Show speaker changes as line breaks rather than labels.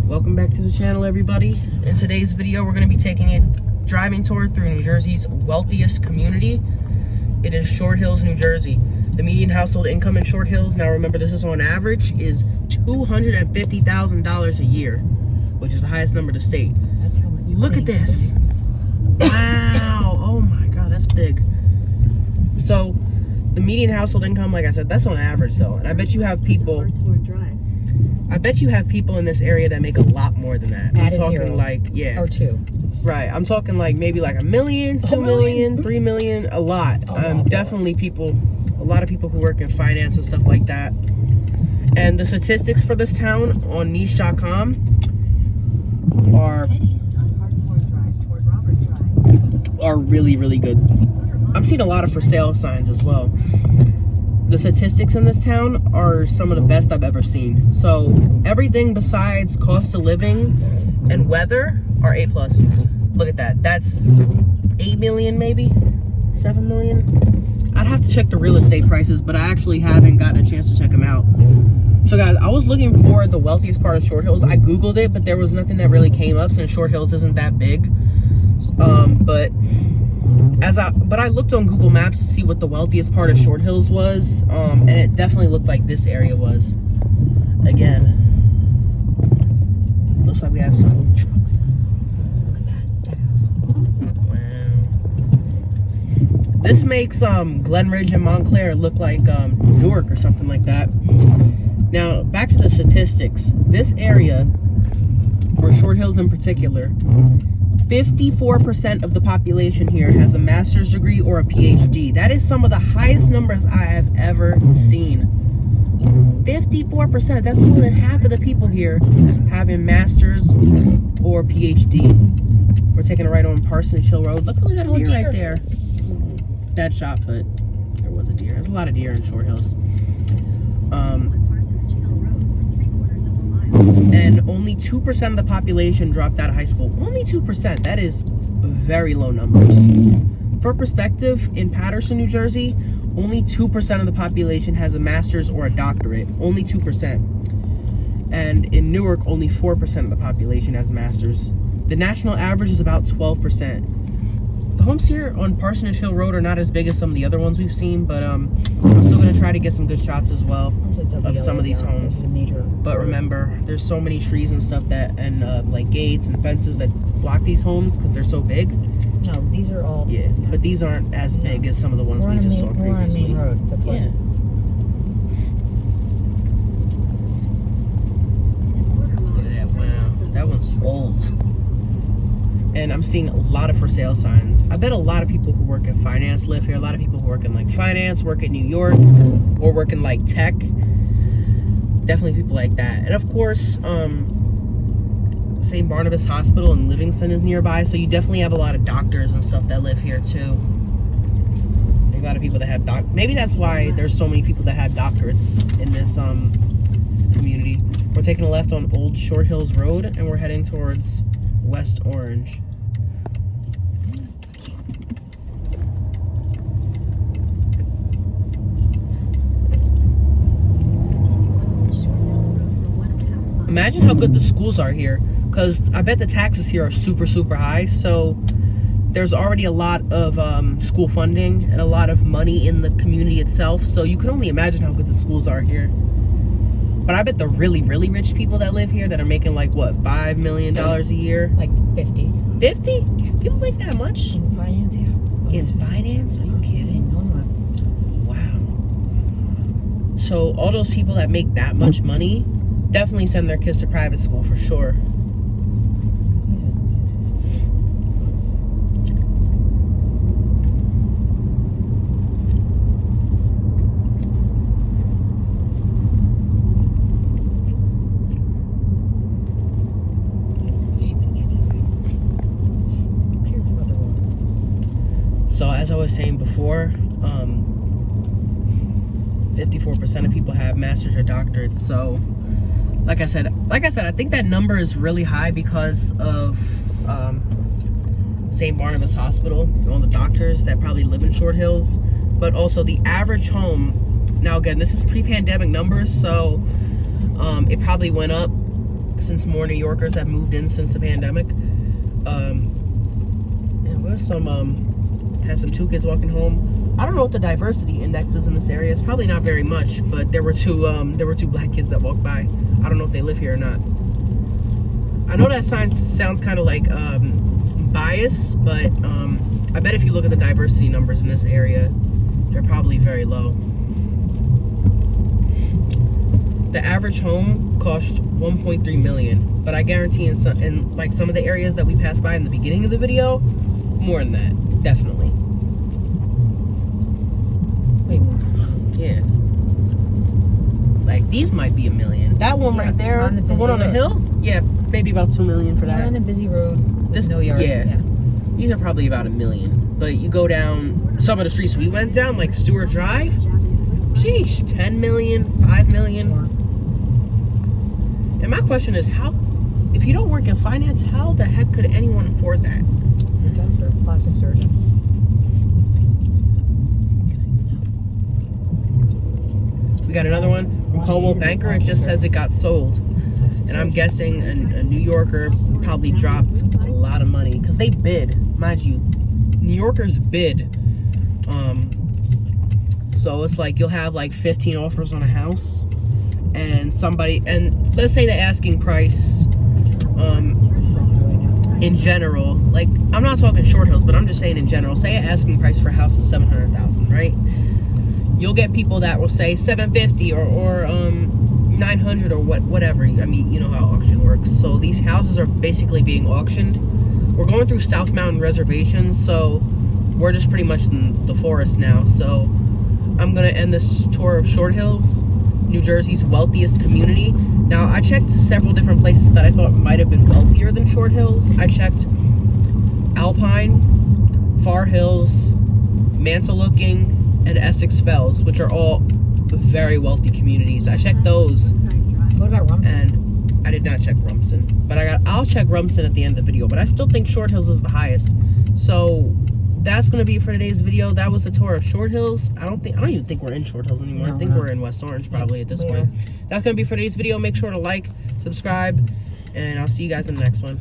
Welcome back to the channel, everybody. In today's video, we're going to be taking a driving tour through New Jersey's wealthiest community. It is Short Hills, New Jersey. The median household income in Short Hills, now remember this is on average, is $250,000 a year, which is the highest number in the state.
That's how much.
Look at this. Wow. Oh my God, that's big. So the median household income, like I said, that's on average though. And I bet you have people in this area that make a lot more than that. I'm talking
zero.
like, yeah.
Or two.
Right. I'm talking like maybe like $1 million, $2 million, $3 million, a lot. Definitely a lot of people who work in finance and stuff like that. And the statistics for this town on niche.com are really, really good. I'm seeing a lot of for sale signs as well. The statistics in this town are some of the best I've ever seen. So everything besides cost of living and weather are A+. Look at that. That's 8 million, maybe 7 million. I'd have to check the real estate prices, but I actually haven't gotten a chance to check them out. So guys, I was looking for the wealthiest part of Short Hills. I Googled it, but there was nothing that really came up since Short Hills isn't that big. But I looked on Google Maps to see what the wealthiest part of Short Hills was, and it definitely looked like this area was. Again, looks like we have some trucks. Look at that. Wow. This makes Glenridge and Montclair look like Newark or something like that. Now, back to the statistics. This area, or Short Hills in particular, 54% of the population here has a master's degree or a PhD. That is some of the highest numbers I have ever seen. 54%, that's more than half of the people here having master's or PhD. We're taking a right on Parsonage Hill Road. Look, we got a deer right there. Bad shot, but there was a deer. There's a lot of deer in Short Hills. And only 2% of the population dropped out of high school. Only 2%. That is very low numbers. For perspective, in Paterson, New Jersey, only 2% of the population has a master's or a doctorate. Only 2%. And in Newark, only 4% of the population has a master's. The national average is about 12%. The homes here on Parsonage Hill Road are not as big as some of the other ones we've seen, but I'm still going to try to get some good shots as well of some of these homes. But remember, there's so many trees and stuff and like gates and fences that block these homes because they're so big.
No, these are all...
Yeah, but these aren't as big as some of the ones we just saw previously.
We're on main road, that's why.
Yeah. Look at that, wow. That one's old. And I'm seeing a lot of for sale signs. I bet a lot of people who work in finance live here. A lot of people who work in like finance, work in New York, or work in like tech. Definitely people like that. And of course, St. Barnabas Hospital in Livingston is nearby. So you definitely have a lot of doctors and stuff that live here too. There's a lot of people that have maybe that's why there's so many people that have doctorates in this community. We're taking a left on Old Short Hills Road and we're heading towards West Orange. Imagine how good the schools are here, because I bet the taxes here are super, super high. So there's already a lot of school funding and a lot of money in the community itself. So you can only imagine how good the schools are here. But I bet the really, really rich people that live here that are making like, what, $5 million a year?
Like 50.
50? People make that much?
In finance, yeah.
In finance? Are you kidding? Wow. So all those people that make that much money definitely send their kids to private school for sure. So as I was saying before, 54% of people have masters or doctorates. So like I said, I think that number is really high because of St. Barnabas Hospital and all the doctors that probably live in Short Hills. But also the average home, now again, this is pre-pandemic numbers, so it probably went up since more New Yorkers have moved in since the pandemic. And there's some had some 2 kids walking home. I don't know what the diversity index is in this area. It's probably not very much, but there were two black kids that walked by. I don't know if they live here or not. I know that sounds kind of like biased, but I bet if you look at the diversity numbers in this area, they're probably very low. The average home cost $1.3 million, but I guarantee in like some of the areas that we passed by in the beginning of the video, more than that, definitely.
Way more.
Yeah. Like these might be $1 million. That one right there,
on
the one on the
road.
hill, yeah, maybe about $2 million for that.
On a busy road with no yard.
Yeah. These are probably about $1 million. But you go down some of the streets we went down, like Stewart Drive, sheesh, 10 million, 5 million.
More.
And my question is, how, if you don't work in finance, how the heck could anyone afford that?
A doctor, plastic surgeon.
We got another one from Coldwell Banker. It just says it got sold. And I'm guessing a New Yorker probably dropped a lot of money because they bid, mind you. New Yorkers bid. So it's like you'll have like 15 offers on a house, and let's say the asking price in general, like I'm not talking Short Hills, but I'm just saying in general, say an asking price for a house is $700,000, right? You'll get people that will say $750 or 900 or whatever. I mean, you know how auction works. So these houses are basically being auctioned. We're going through South Mountain reservations, so we're just pretty much in the forest now. So I'm gonna end this tour of Short Hills, New Jersey's wealthiest community. Now I checked several different places that I thought might have been wealthier than Short Hills. I checked Alpine, Far Hills, Mantolooking, and Essex Fells, which are all very wealthy communities. I checked those.
What about Rumson?
And I did not check Rumson, but I'll check Rumson at the end of the video. But I still think Short Hills is the highest. So that's gonna be it for today's video. That was the tour of Short Hills. I don't even think we're in Short Hills anymore.
No,
I think
no.
we're in West Orange probably at this
we
point.
are.
That's gonna be for today's video. Make sure to like, subscribe, and I'll see you guys in the next one.